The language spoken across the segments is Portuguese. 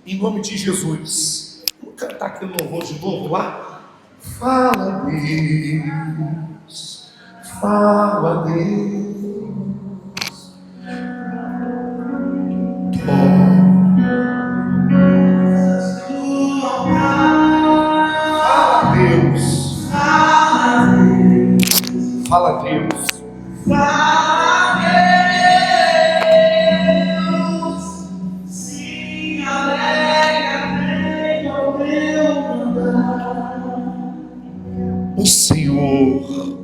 Em nome de Jesus. Vamos cantar aquele louvor de novo lá? Fala, Deus. Fala, Deus. Fala, Deus. Fala, Deus. Fala, Deus. Se alegra, vem ao meu mandar. O Senhor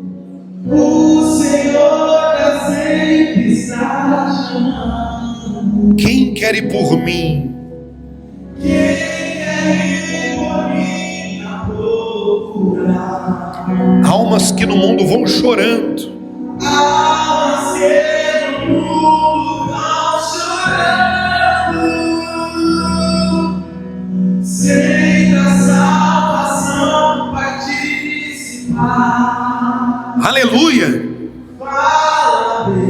sempre está chamando. Quem quer ir por mim? Quem quer ir por mim a procurar? Almas que no mundo vão chorando. Almas que no mundo vão chorando, sem da salvação participar. Aleluia! Fala, Deus.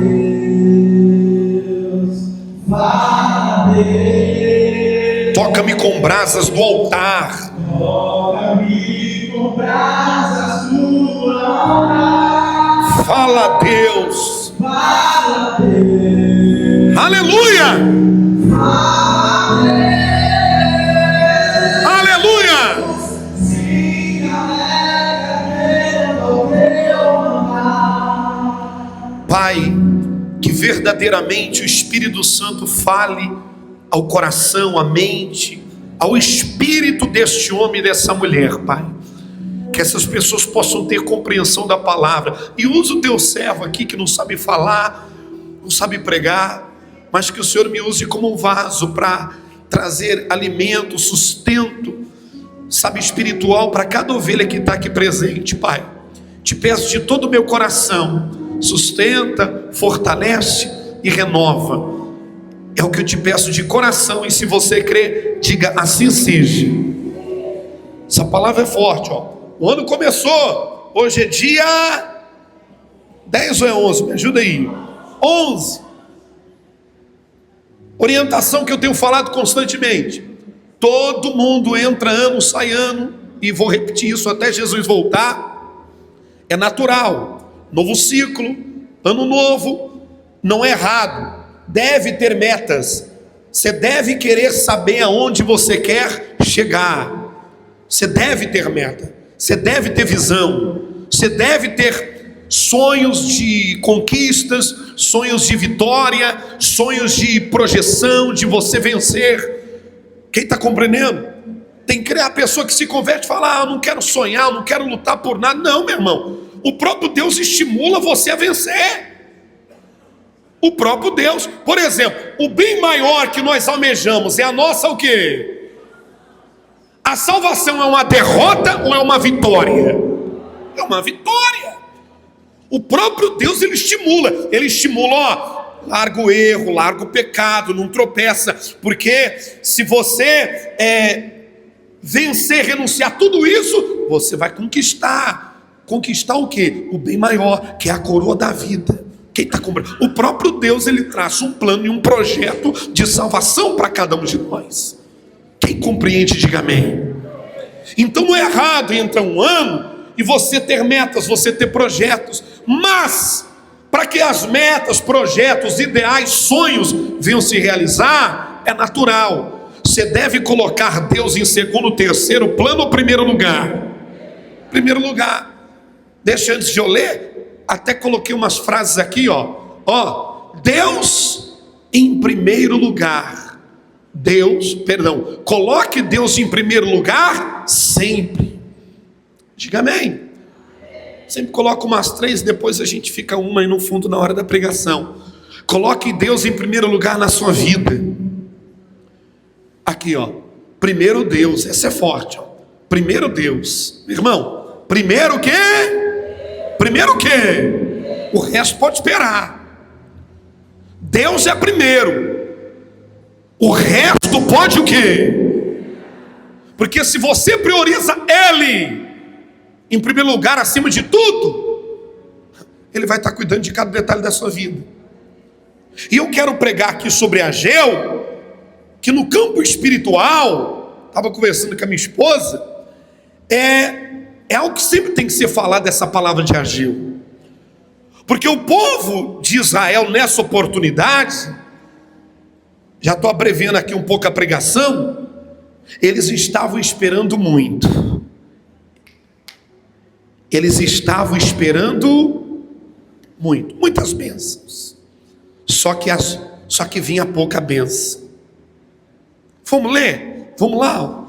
Fala, Deus. Toca-me com brasas do altar. Toca-me com brasas do altar. Fala, Deus. Fala, Deus. Aleluia! Fala, Deus. Aleluia! Se alegra pelo teu amar. Pai, que verdadeiramente o Espírito Santo fale ao coração, à mente, ao espírito deste homem e dessa mulher, Pai. Que essas pessoas possam ter compreensão da palavra. E usa o teu servo aqui que não sabe falar, não sabe pregar, mas que o Senhor me use como um vaso para trazer alimento, sustento, sabe, espiritual para cada ovelha que está aqui presente, Pai. Te peço de todo o meu coração, sustenta, fortalece e renova. É o que eu te peço de coração, e se você crer, diga assim seja. Essa palavra é forte, ó. O ano começou, hoje é dia 10 ou é 11? Me ajuda aí. 11. Orientação que eu tenho falado constantemente. Todo mundo entra ano, sai ano, e vou repetir isso até Jesus voltar. É natural. Novo ciclo, ano novo, não é errado. Deve ter metas. Você deve querer saber aonde você quer chegar. Você deve ter meta. Você deve ter visão. Você deve ter sonhos de conquistas, sonhos de vitória, sonhos de projeção, de você vencer. Quem está compreendendo? Tem que criar a pessoa que se converte e fala: eu não quero sonhar, eu não quero lutar por nada. Não, meu irmão. O próprio Deus estimula você a vencer. O próprio Deus. Por exemplo, o bem maior que nós almejamos é a nossa o quê? A salvação é uma derrota ou é uma vitória? É uma vitória. O próprio Deus, ele estimula, ó, larga o erro, larga o pecado, não tropeça, porque se você vencer, renunciar tudo isso, você vai conquistar o quê? O bem maior, que é a coroa da vida. Quem está compreendendo? O próprio Deus, ele traça um plano e um projeto de salvação para cada um de nós. Quem compreende, diga amém. Então não é errado entrar um ano e você ter metas, você ter projetos, mas para que as metas, projetos, ideais, sonhos venham se realizar, é natural. Você deve colocar Deus em segundo, terceiro plano ou primeiro lugar? Primeiro lugar. Deixa antes de eu ler, até coloquei umas frases aqui, ó. Deus em primeiro lugar. Coloque Deus em primeiro lugar sempre. Diga amém. Sempre coloco umas 3, depois a gente fica uma aí no fundo na hora da pregação. Coloque Deus em primeiro lugar na sua vida. Aqui, ó. Primeiro Deus, essa é forte, ó. Primeiro Deus. Irmão, primeiro o quê? Primeiro o quê? O resto pode esperar. Deus é primeiro. O resto pode o quê? Porque se você prioriza Ele em primeiro lugar, acima de tudo, Ele vai estar cuidando de cada detalhe da sua vida. E eu quero pregar aqui sobre Ageu, que no campo espiritual, estava conversando com a minha esposa, é algo que sempre tem que ser falado, essa palavra de Ageu. Porque o povo de Israel, nessa oportunidade, já estou abreviando aqui um pouco a pregação, eles estavam esperando muito. Eles estavam esperando muito, muitas bênçãos. Só que vinha pouca bênção. Vamos ler? Vamos lá.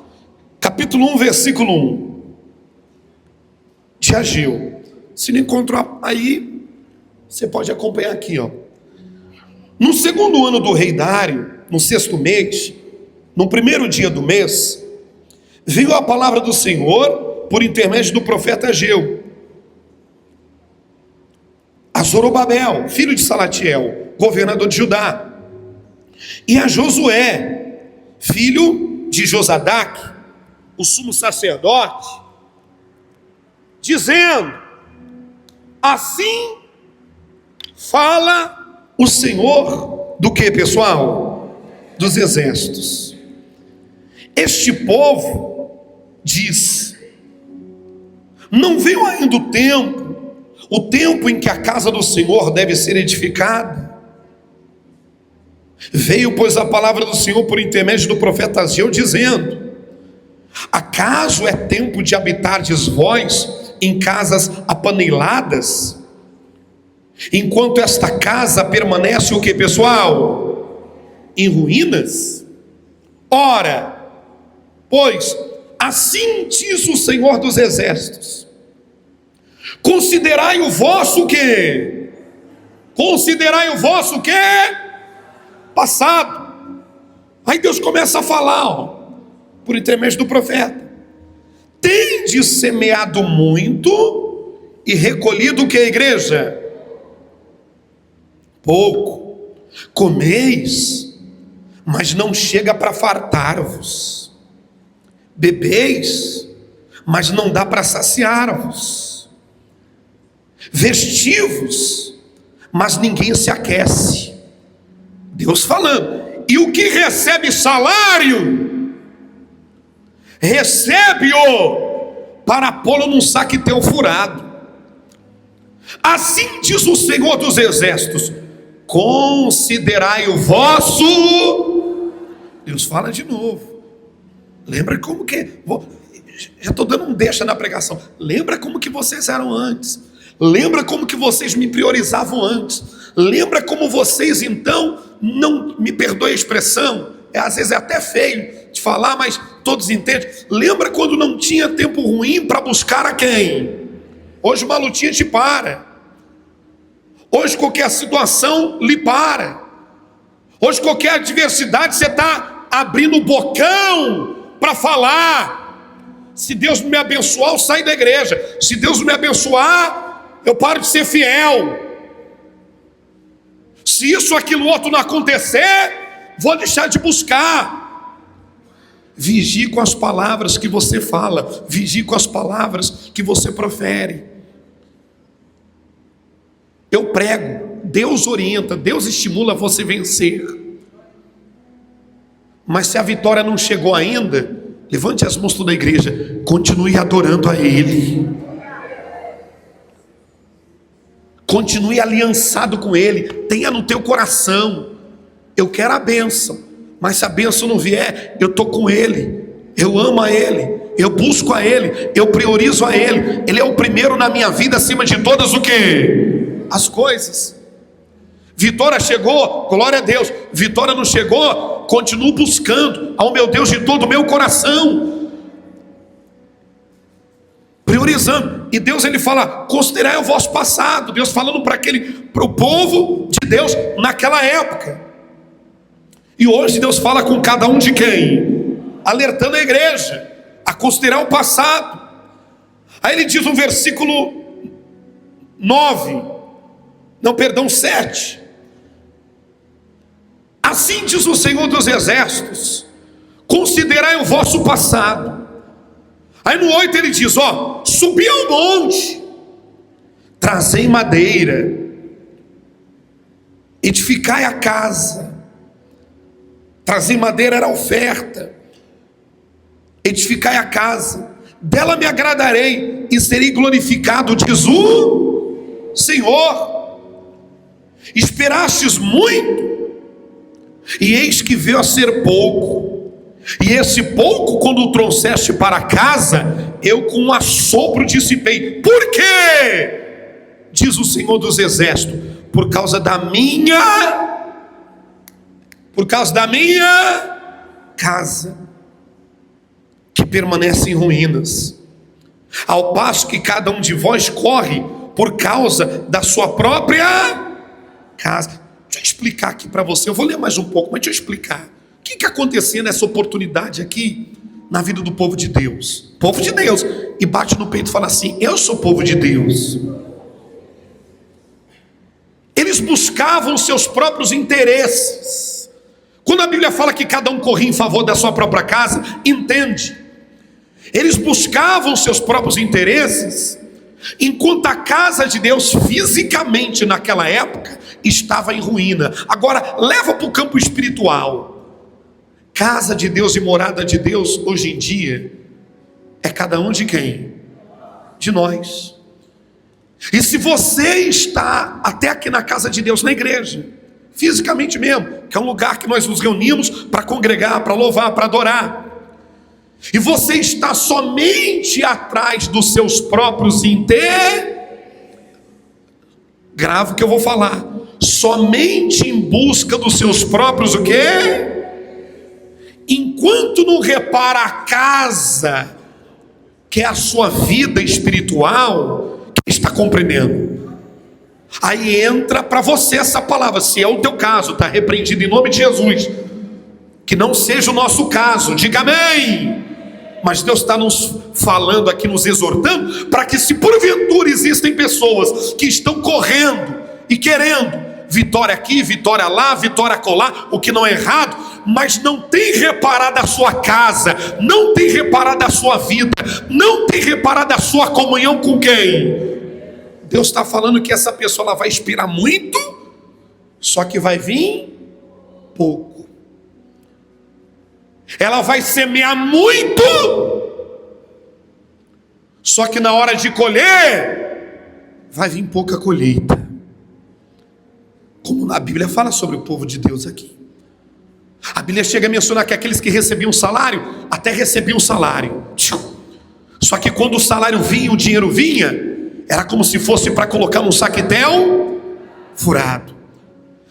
Capítulo 1, versículo 1. De Ageu. Se não encontrou aí, você pode acompanhar aqui, ó. No segundo ano do rei Dário, no sexto mês, no primeiro dia do mês, veio a palavra do Senhor por intermédio do profeta Ageu a Zorobabel, filho de Salatiel, governador de Judá, e a Josué, filho de Josadaque, o sumo sacerdote, dizendo: assim fala o Senhor do que, pessoal? Dos exércitos. Este povo diz: não veio ainda o tempo em que a casa do Senhor deve ser edificada. Veio, pois, a palavra do Senhor por intermédio do profeta Ageu, dizendo: acaso é tempo de habitardes vós em casas apaneiladas, enquanto esta casa permanece o que, pessoal? Em ruínas? Ora, pois, assim diz o Senhor dos exércitos: considerai o vosso quê? Considerai o vosso quê? Passado. Aí Deus começa a falar, ó, por intermédio do profeta: tendes semeado muito e recolhido o que, igreja? Pouco. Comeis, mas não chega para fartar-vos. Bebeis, mas não dá para saciar-vos. Vestivos, mas ninguém se aquece. Deus falando. E o que recebe salário, recebe-o para pô-lo num saquetel furado. Assim diz o Senhor dos exércitos: considerai o vosso. Deus fala de novo. Lembra como que... já estou dando um deixa na pregação. Lembra como que vocês eram antes. Lembra como que vocês me priorizavam antes. Lembra como vocês então, não me perdoe a expressão, às vezes é até feio de falar, mas todos entendem. Lembra quando não tinha tempo ruim para buscar a quem? Hoje uma lutinha te para. Hoje qualquer situação lhe para. Hoje qualquer adversidade você está abrindo o bocão para falar. Se Deus me abençoar, eu saio da igreja. Se Deus me abençoar, eu paro de ser fiel. Se isso, aquilo, outro não acontecer, vou deixar de buscar. Vigie com as palavras que você fala. Vigie com as palavras que você profere. Eu prego, Deus orienta, Deus estimula você a vencer. Mas se a vitória não chegou ainda, levante as mãos toda a igreja, continue adorando a Ele. Continue aliançado com Ele, tenha no teu coração: eu quero a bênção, mas se a bênção não vier, eu estou com Ele, eu amo a Ele, eu busco a Ele, eu priorizo a Ele. Ele é o primeiro na minha vida, acima de todas o quê? As coisas. Vitória chegou, glória a Deus. Vitória não chegou, continuo buscando ao meu Deus de todo o meu coração, priorizando. E Deus, ele fala: considerai o vosso passado. Deus falando para o povo de Deus naquela época. E hoje Deus fala com cada um de quem? Alertando a igreja a considerar o passado. Aí ele diz no versículo 7: assim diz o Senhor dos exércitos: considerai o vosso passado. Aí no 8 ele diz: subi ao monte, trazei madeira, edificai a casa, Trazer madeira era oferta. Edificai a casa, dela me agradarei e serei glorificado, diz o Senhor. Esperastes muito, e eis que veio a ser pouco. E esse pouco, quando o trouxeste para casa, eu com um assopro dissipei. Por quê? Diz o Senhor dos Exércitos: por causa da minha casa, que permanece em ruínas, ao passo que cada um de vós corre por causa da sua própria casa. Deixa eu explicar aqui para você, eu vou ler mais um pouco, mas deixa eu explicar. O que acontecia nessa oportunidade aqui, na vida do povo de Deus? Povo de Deus, e bate no peito e fala assim: eu sou povo de Deus. Eles buscavam seus próprios interesses. Quando a Bíblia fala que cada um corria em favor da sua própria casa, entende? Eles buscavam seus próprios interesses, enquanto a casa de Deus fisicamente naquela época estava em ruína. Agora leva para o campo espiritual. Casa de Deus e morada de Deus hoje em dia é cada um de quem? De nós. E se você está até aqui na casa de Deus, na igreja, fisicamente mesmo, que é um lugar que nós nos reunimos para congregar, para louvar, para adorar, e você está somente atrás dos seus próprios interesses, grave o que eu vou falar, somente em busca dos seus próprios o quê? Enquanto não repara a casa, que é a sua vida espiritual, está compreendendo? Aí entra para você essa palavra, se é o teu caso, está repreendido em nome de Jesus. Que não seja o nosso caso, diga amém. Mas Deus está nos falando aqui, nos exortando, para que se porventura existem pessoas que estão correndo e querendo vitória aqui, vitória lá, vitória acolá, o que não é errado, mas não tem reparado a sua casa, não tem reparado a sua vida, não tem reparado a sua comunhão com quem? Deus está falando que essa pessoa ela vai esperar muito, só que vai vir pouco. Ela vai semear muito, só que na hora de colher, vai vir pouca colheita. Como a Bíblia fala sobre o povo de Deus aqui. A Bíblia chega a mencionar que aqueles que recebiam salário, até recebiam salário. Só que quando o salário vinha, o dinheiro vinha, era como se fosse para colocar num saquetel furado.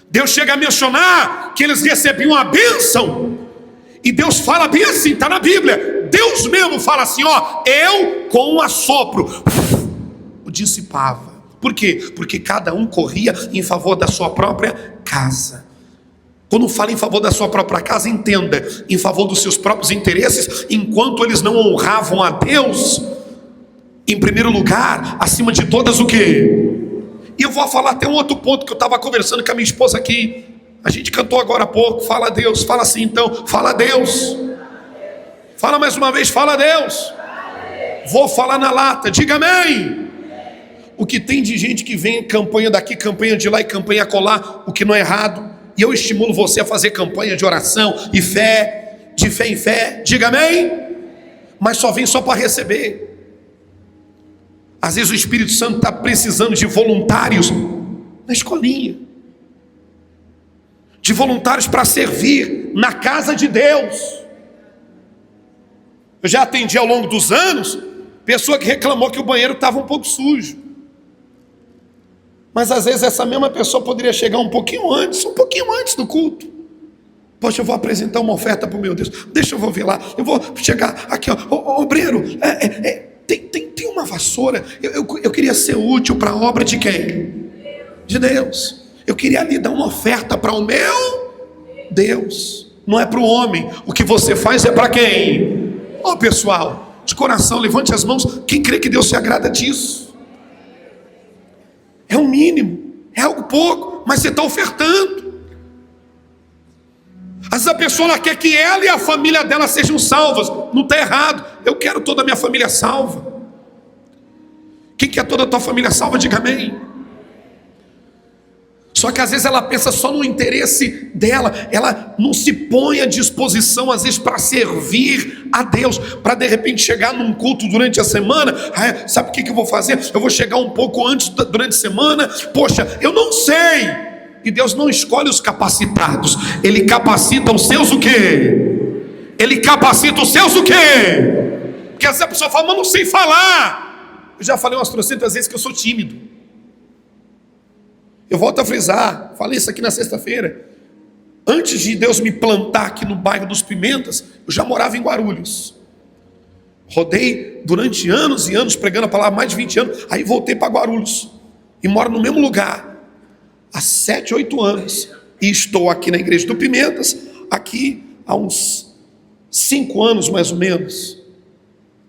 Deus chega a mencionar que eles recebiam a bênção. E Deus fala bem assim, está na Bíblia. Deus mesmo fala assim, ó, eu com um assopro o dissipava. Por quê? Porque cada um corria em favor da sua própria casa. Quando fala em favor da sua própria casa, entenda, em favor dos seus próprios interesses, enquanto eles não honravam a Deus, em primeiro lugar, acima de todas o quê? E eu vou falar até um outro ponto que eu estava conversando com a minha esposa aqui. A gente cantou agora há pouco, fala a Deus, fala assim então, fala a Deus. Fala mais uma vez, fala a Deus. Vou falar na lata, diga amém. O que tem de gente que vem campanha daqui, campanha de lá e campanha acolá, o que não é errado. E eu estimulo você a fazer campanha de oração e fé, de fé em fé, diga amém. Mas só vem só para receber. Às vezes o Espírito Santo está precisando de voluntários na escolinha, de voluntários para servir na casa de Deus. Eu já atendi ao longo dos anos pessoa que reclamou que o banheiro estava um pouco sujo. Mas às vezes essa mesma pessoa poderia chegar um pouquinho antes do culto. Poxa, eu vou apresentar uma oferta para o meu Deus. Deixa eu ver lá. Eu vou chegar aqui, ó. Obreiro, tem uma vassoura. Eu queria ser útil para a obra de quem? De Deus. Eu queria ali dar uma oferta para o meu Deus. Não é para o homem. O que você faz é para quem? Ó, pessoal, de coração, levante as mãos. Quem crê que Deus se agrada disso? É o mínimo, é algo pouco, mas você está ofertando. Às vezes a pessoa ela quer que ela e a família dela sejam salvas. Não está errado. Eu quero toda a minha família salva. Quem quer toda a tua família salva, diga amém. Só que às vezes ela pensa só no interesse dela, ela não se põe à disposição às vezes para servir a Deus, para de repente chegar num culto durante a semana. Sabe o que eu vou fazer? Eu vou chegar um pouco antes durante a semana. Poxa, eu não sei. E Deus não escolhe os capacitados, Ele capacita os seus o quê? Ele capacita os seus o quê? Porque às vezes a pessoa fala, mas não sei falar. Eu já falei umas 300 vezes que eu sou tímido. Eu volto a frisar, falei isso aqui na sexta-feira. Antes de Deus me plantar aqui no bairro dos Pimentas, eu já morava em Guarulhos. Rodei durante anos e anos pregando a palavra, mais de 20 anos. Aí voltei para Guarulhos e moro no mesmo lugar há 7, 8 anos. E estou aqui na igreja do Pimentas, aqui há uns 5 anos mais ou menos.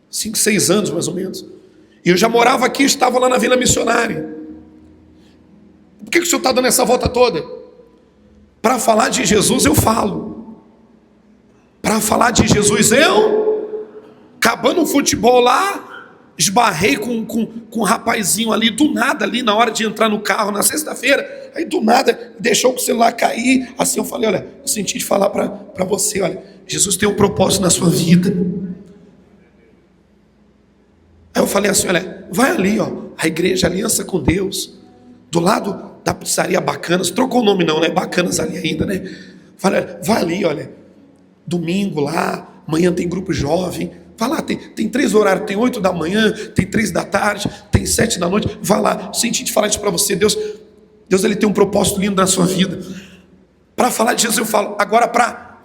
5, 6 anos mais ou menos. E eu já morava aqui, estava lá na Vila Missionária. Por que o senhor está dando essa volta toda? Para falar de Jesus eu falo. Para falar de Jesus acabando o futebol lá, esbarrei com um rapazinho ali, do nada ali, na hora de entrar no carro, na sexta-feira, aí do nada, deixou o celular cair, assim eu falei, olha, eu senti de falar para você, olha, Jesus tem um propósito na sua vida. Aí eu falei assim, olha, vai ali, ó, a igreja Aliança com Deus, do lado da pizzaria Bacanas, trocou o nome não, né? Bacanas ali ainda, né? Falei, vai ali, olha, domingo lá, amanhã tem grupo jovem, vai lá, tem 3 horários, tem 8 da manhã, tem 3 da tarde, tem 7 da noite, vai lá, senti de falar isso para você, Deus ele tem um propósito lindo na sua vida. Para falar de Jesus eu falo, agora para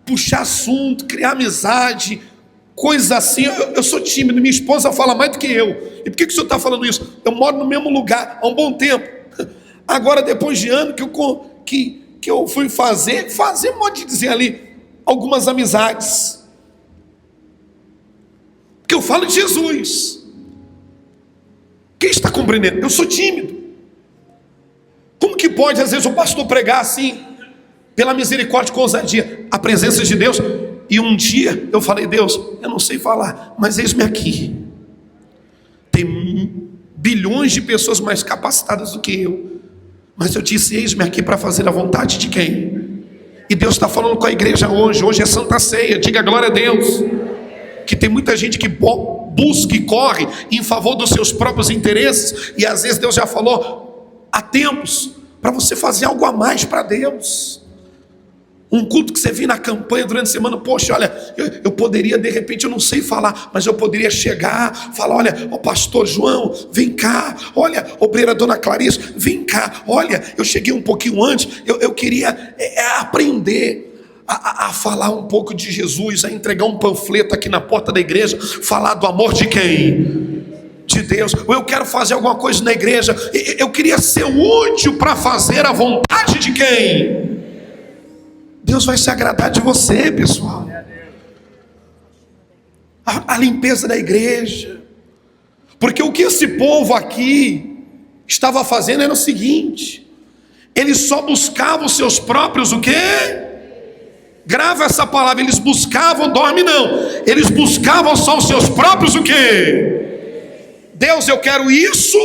puxar assunto, criar amizade, coisa assim, eu sou tímido, minha esposa fala mais do que eu. E por que o senhor está falando isso? Eu moro no mesmo lugar há um bom tempo. Agora, depois de ano que eu fui fazer, modo de dizer ali, algumas amizades. Porque eu falo de Jesus. Quem está compreendendo? Eu sou tímido. Como que pode, às vezes, o pastor pregar assim, pela misericórdia com ousadia, a presença de Deus? E um dia eu falei, Deus, eu não sei falar, mas eis-me aqui. Tem bilhões de pessoas mais capacitadas do que eu. Mas eu disse, eis-me aqui para fazer a vontade de quem? E Deus está falando com a igreja hoje é Santa Ceia, diga glória a Deus. Que tem muita gente que busca e corre em favor dos seus próprios interesses, e às vezes Deus já falou há tempos, para você fazer algo a mais para Deus. Um culto que você viu na campanha durante a semana, poxa, olha, eu poderia, de repente, eu não sei falar, mas eu poderia chegar, falar, olha, o pastor João, vem cá, olha, obreira dona Clarice, vem cá, olha, eu cheguei um pouquinho antes, eu queria aprender a falar um pouco de Jesus, a entregar um panfleto aqui na porta da igreja, falar do amor de quem? De Deus. Ou eu quero fazer alguma coisa na igreja, eu queria ser útil para fazer a vontade de quem? Deus vai se agradar de você, pessoal. A limpeza da igreja. Porque o que esse povo aqui estava fazendo era o seguinte: eles só buscavam os seus próprios o quê? Grava essa palavra, eles buscavam, dorme não. Eles buscavam só os seus próprios o quê? Deus, eu quero isso,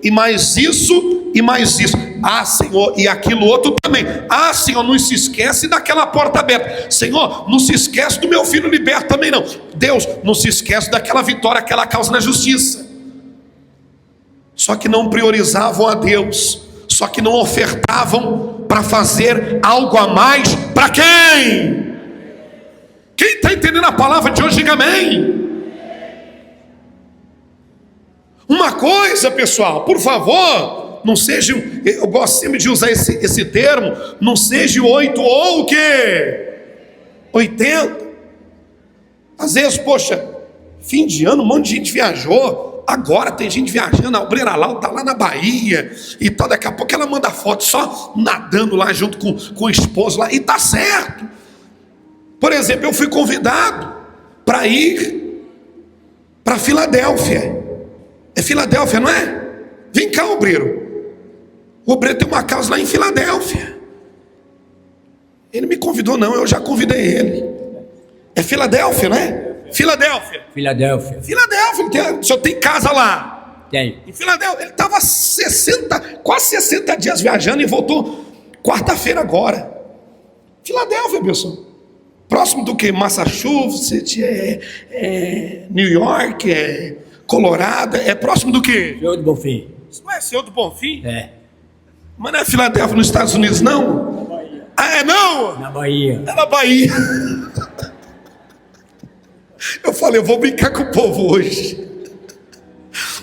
e mais isso, e mais isso. Ah, Senhor, e aquilo outro também. Ah, Senhor, não se esquece daquela porta aberta. Senhor, não se esquece do meu filho liberto também não. Deus, não se esquece daquela vitória, aquela causa na justiça. Só que não priorizavam a Deus. Só que não ofertavam para fazer algo a mais. Para quem? Quem está entendendo a palavra de hoje, diga amém. Uma coisa, pessoal, por favor, não seja, eu gosto sempre de usar esse termo, não seja 8 ou o quê? 80. Às vezes, poxa, fim de ano, um monte de gente viajou, agora tem gente viajando, a obreira lá está lá na Bahia, e tal, daqui a pouco ela manda foto só nadando lá junto com o esposo lá, e tá certo. Por exemplo, eu fui convidado para ir para Filadélfia. É Filadélfia, não é? Vem cá, obreiro. O obreiro tem uma casa lá em Filadélfia. Ele me convidou não, eu já convidei ele. É Filadélfia, não é? Filadélfia. Filadélfia. Filadélfia, o senhor tem casa lá. Tem. Em Filadélfia. Ele estava quase 60 dias viajando e voltou quarta-feira agora. Filadélfia, pessoal. Próximo do que? Massachusetts, New York, Colorado. É próximo do que? Senhor do Bonfim. Isso não é Senhor do Bonfim? É. Mas não é Filadélfia nos Estados Unidos, não? Ah, é não? Na Bahia. É na Bahia. Eu falei, eu vou brincar com o povo hoje.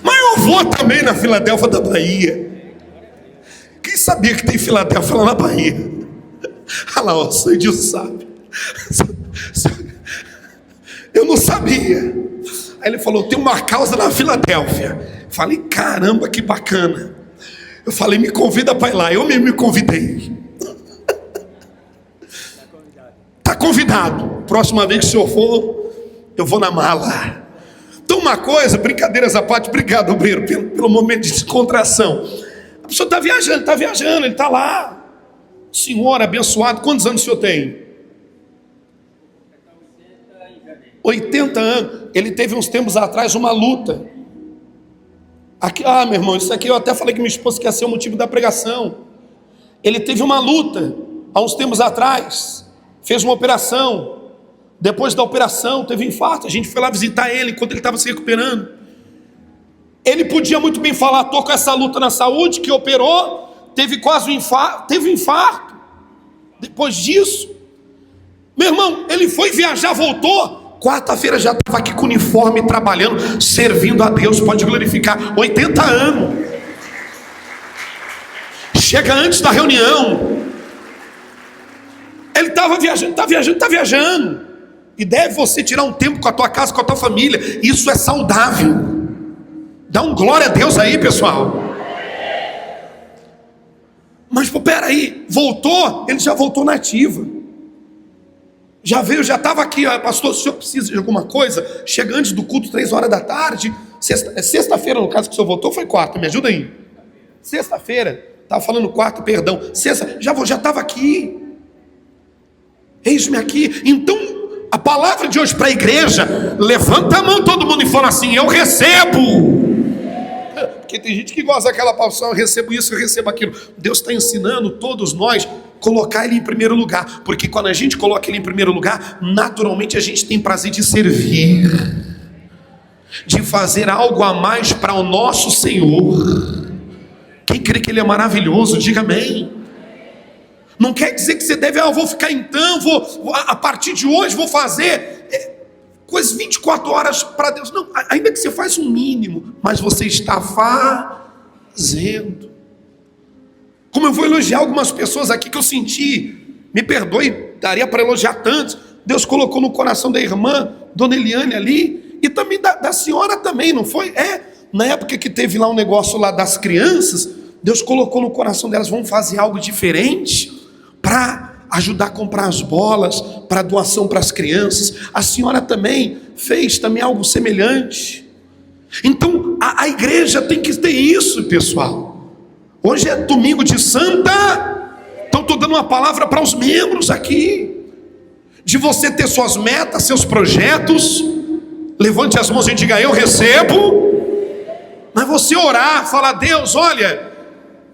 Mas eu vou também na Filadélfia da Bahia. Quem sabia que tem Filadélfia lá na Bahia? Olha lá, o Sandio sabe. Eu não sabia. Aí ele falou, tem uma causa na Filadélfia. Falei, caramba, que bacana. Eu falei, me convida para ir lá. Eu mesmo me convidei. Está convidado. Próxima vez que o senhor for, eu vou na mala. Então uma coisa, brincadeiras à parte, obrigado, obreiro, pelo momento de descontração. A pessoa está viajando, ele está lá. Senhor abençoado, quantos anos o senhor tem? 80 anos. Ele teve uns tempos atrás uma luta. Aqui, meu irmão, isso aqui eu até falei que minha esposa quer ser o motivo da pregação. Ele teve uma luta há uns tempos atrás. Fez uma operação. Depois da operação, teve infarto. A gente foi lá visitar ele enquanto ele estava se recuperando. Ele podia muito bem falar, estou com essa luta na saúde, que operou, teve quase um infarto, teve um infarto. Depois disso, meu irmão, ele foi viajar, voltou. Quarta-feira já estava aqui com uniforme, trabalhando, servindo a Deus, pode glorificar. 80 anos. Chega antes da reunião. Ele estava viajando, viajando. E deve você tirar um tempo com a tua casa, com a tua família. Isso é saudável. Dá um glória a Deus aí, pessoal. Mas peraí, voltou, ele já voltou na ativa. Já veio, já estava aqui, pastor, se o senhor precisa de alguma coisa, chega antes do culto, 3 horas da tarde. Sexta-feira, no caso que o senhor voltou, foi quarta, me ajuda aí. Sexta-feira, estava falando quarta, perdão. Sexta, já estava aqui. Eis-me aqui. Então, a palavra de hoje para a igreja, levanta a mão todo mundo e fala assim, eu recebo. Porque tem gente que gosta daquela palavra, eu recebo isso, eu recebo aquilo. Deus está ensinando todos nós colocar Ele em primeiro lugar, porque quando a gente coloca Ele em primeiro lugar, naturalmente a gente tem prazer de servir, de fazer algo a mais para o nosso Senhor. Quem crê que Ele é maravilhoso, diga amém. Não quer dizer que você deve, eu vou ficar então, a partir de hoje vou fazer coisas 24 horas para Deus. Não, ainda que você faça um mínimo, mas você está fazendo. Como eu vou elogiar algumas pessoas aqui que eu senti, me perdoe, daria para elogiar tantos. Deus colocou no coração da irmã, Dona Eliane ali, e também da senhora também, não foi? Na época que teve lá um negócio lá das crianças, Deus colocou no coração delas, vamos fazer algo diferente para ajudar a comprar as bolas, para doação para as crianças. A senhora também fez algo semelhante. Então a igreja tem que ter isso, pessoal. Hoje é domingo de Santa, então estou dando uma palavra para os membros aqui, de você ter suas metas, seus projetos. Levante as mãos e diga, eu recebo. Mas você orar, falar, Deus, olha,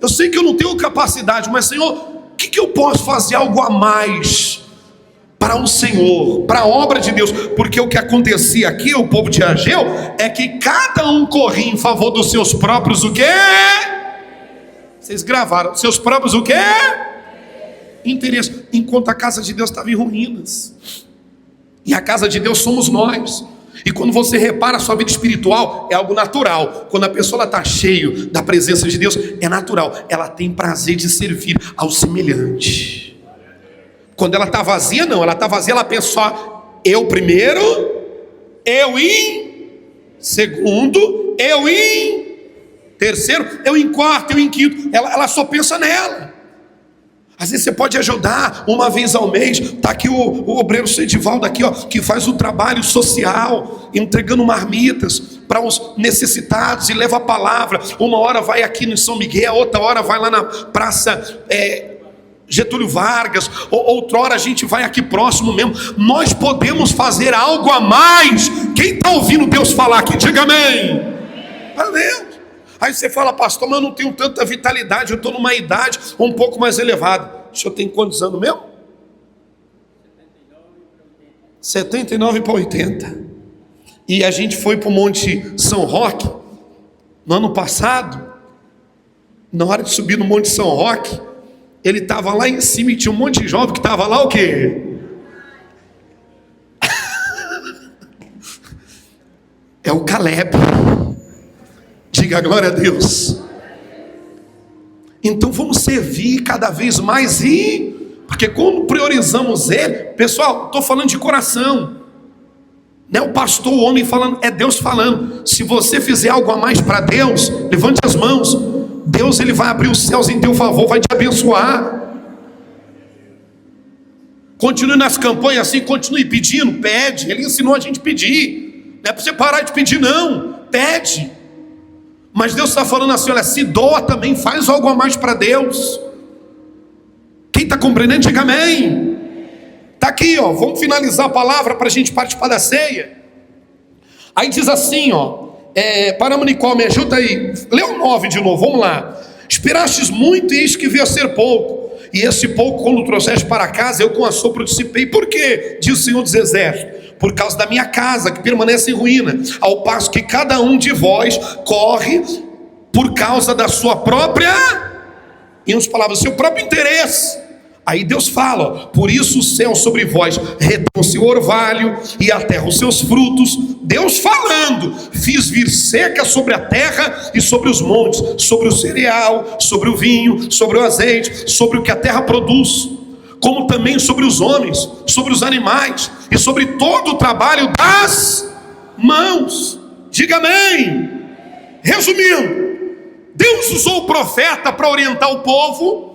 eu sei que eu não tenho capacidade, mas Senhor, o que eu posso fazer algo a mais para o Senhor, para a obra de Deus? Porque o que acontecia aqui, o povo de Ageu, é que cada um corria em favor dos seus próprios, o quê? Vocês gravaram, seus próprios o quê? Interesse, enquanto a casa de Deus estava em ruínas. E a casa de Deus somos nós. E quando você repara a sua vida espiritual, é algo natural. Quando a pessoa está cheia da presença de Deus, é natural. Ela tem prazer de servir ao semelhante. Quando ela está vazia, não. Ela está vazia, ela pensa só, eu primeiro, eu em segundo, eu em terceiro, eu em quarto, eu em quinto. Ela só pensa nela. Às vezes você pode ajudar uma vez ao mês. Está aqui o obreiro Sedivaldo aqui, que faz o trabalho social, entregando marmitas para os necessitados e leva a palavra. Uma hora vai aqui no São Miguel, outra hora vai lá na praça Getúlio Vargas, outra hora a gente vai aqui próximo mesmo. Nós podemos fazer algo a mais. Quem está ouvindo Deus falar aqui, diga amém. Valeu. Aí você fala, pastor, mas eu não tenho tanta vitalidade, eu estou numa idade um pouco mais elevada. O senhor tem quantos anos mesmo? 79 para 80. E a gente foi para o Monte São Roque no ano passado. Na hora de subir no Monte São Roque, ele estava lá em cima e tinha um monte de jovem que estava lá o quê? É o Caleb. Diga glória a Deus. Então vamos servir cada vez mais porque quando priorizamos ele, pessoal, estou falando de coração. Não é o pastor, o homem falando, é Deus falando. Se você fizer algo a mais para Deus, levante as mãos. Deus, ele vai abrir os céus em teu favor, vai te abençoar. Continue nas campanhas assim, continue pedindo, pede. Ele ensinou a gente a pedir. Não é para você parar de pedir, não. Pede. Mas Deus está falando assim, olha, se doa também, faz algo a mais para Deus. Quem está compreendendo, diga amém. Está aqui, ó, vamos finalizar a palavra para a gente participar da ceia. Aí diz assim, ó, paramos, Nicole, me ajuda aí. Lê o 9 de novo, vamos lá. Esperastes muito e eis que veio a ser pouco. E esse pouco, quando trouxeste para casa, eu com assopro dissipei. Por quê? Diz o Senhor dos Exércitos. Por causa da minha casa, que permanece em ruína. Ao passo que cada um de vós corre por causa da sua própria, em outras palavras, seu próprio interesse. Aí Deus fala, ó, por isso o céu sobre vós retém o seu orvalho e a terra os seus frutos. Deus falando, fiz vir seca sobre a terra e sobre os montes, sobre o cereal, sobre o vinho, sobre o azeite, sobre o que a terra produz, como também sobre os homens, sobre os animais e sobre todo o trabalho das mãos. Diga amém. Resumindo, Deus usou o profeta para orientar o povo.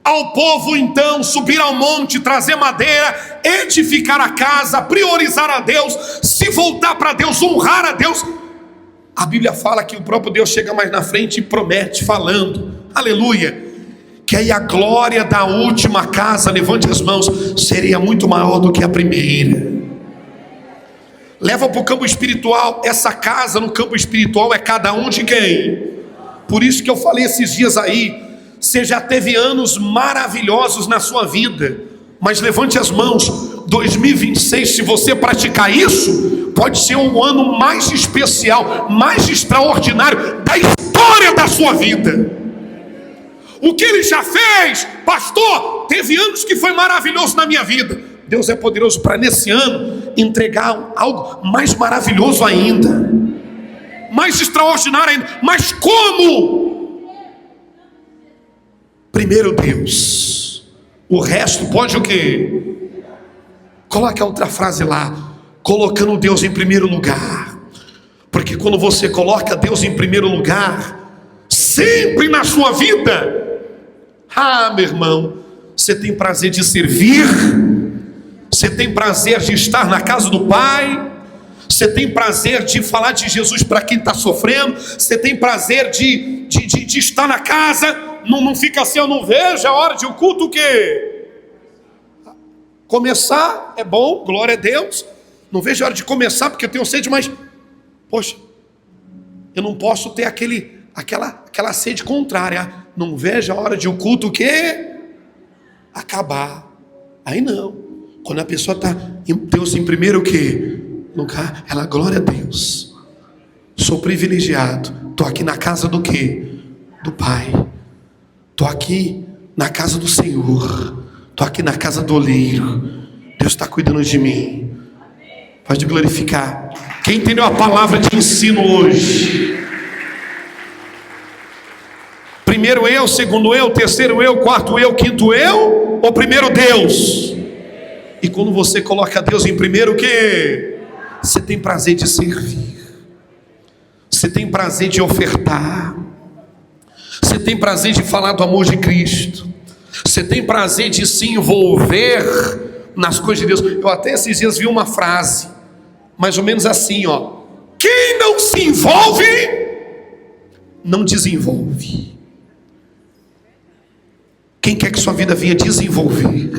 Ao povo então subir ao monte, trazer madeira, edificar a casa, priorizar a Deus, se voltar para Deus, honrar a Deus. A Bíblia fala que o próprio Deus chega mais na frente e promete, falando, aleluia, que aí a glória da última casa, levante as mãos, seria muito maior do que a primeira. Leva para o campo espiritual. Essa casa no campo espiritual é cada um de quem? Por isso que eu falei esses dias aí, você já teve anos maravilhosos na sua vida, mas levante as mãos, 2026, se você praticar isso, pode ser um ano mais especial, mais extraordinário da história da sua vida. O que ele já fez, pastor, teve anos que foi maravilhoso na minha vida. Deus é poderoso para nesse ano entregar algo mais maravilhoso ainda, mais extraordinário ainda. Mas como? Primeiro Deus, o resto pode o quê? Coloque a outra frase lá, colocando Deus em primeiro lugar. Porque quando você coloca Deus em primeiro lugar, sempre na sua vida, meu irmão, você tem prazer de servir, você tem prazer de estar na casa do Pai, você tem prazer de falar de Jesus para quem está sofrendo, você tem prazer de estar na casa. Não fica assim, eu não vejo a hora de o culto o quê? Começar é bom, glória a Deus. Não vejo a hora de começar porque eu tenho sede, mas poxa, eu não posso ter aquela sede contrária. Não vejo a hora de o culto o quê? Acabar. Aí não. Quando a pessoa está em Deus em primeiro o quê? Lugar, ela, glória a Deus. Sou privilegiado. Estou aqui na casa do quê? Do Pai. Estou aqui na casa do Senhor. Estou aqui na casa do oleiro. Deus está cuidando de mim. Pode glorificar. Quem entendeu a palavra de ensino hoje? Primeiro eu, segundo eu, terceiro eu, quarto eu, quinto eu? Ou primeiro Deus? E quando você coloca Deus em primeiro, o quê? Você tem prazer de servir. Você tem prazer de ofertar. Você tem prazer de falar do amor de Cristo. Você tem prazer de se envolver nas coisas de Deus. Eu até esses dias vi uma frase, mais ou menos assim, ó: quem não se envolve, não desenvolve. Quem quer que sua vida venha desenvolver?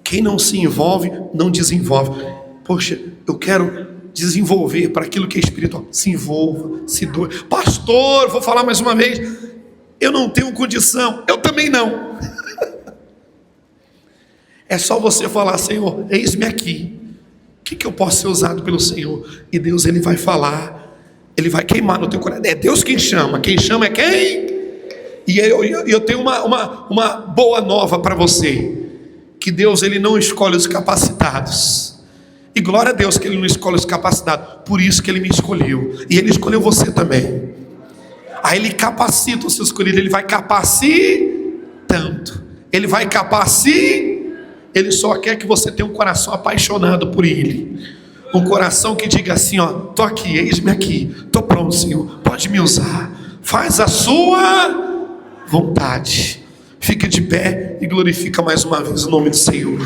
Quem não se envolve, não desenvolve. Poxa, eu quero desenvolver para aquilo que é espiritual. Se envolva, se doe. Pastor, vou falar mais uma vez, eu não tenho condição. Eu também não. É só você falar: Senhor, eis-me aqui. O que eu posso ser usado pelo Senhor? E Deus, Ele vai falar, Ele vai queimar no teu coração. É Deus quem chama é quem? E eu tenho uma boa nova para você, que Deus, Ele não escolhe os capacitados. E glória a Deus que Ele não escolhe os capacitados. Por isso que Ele me escolheu, e Ele escolheu você também. Aí Ele capacita o seu escolhido. Ele vai capacitando, Ele vai capacitando. Ele só quer que você tenha um coração apaixonado por Ele, um coração que diga assim: ó, tô aqui, eis-me aqui, tô pronto, Senhor, pode me usar, faz a sua vontade. Fique de pé e glorifica mais uma vez o nome do Senhor.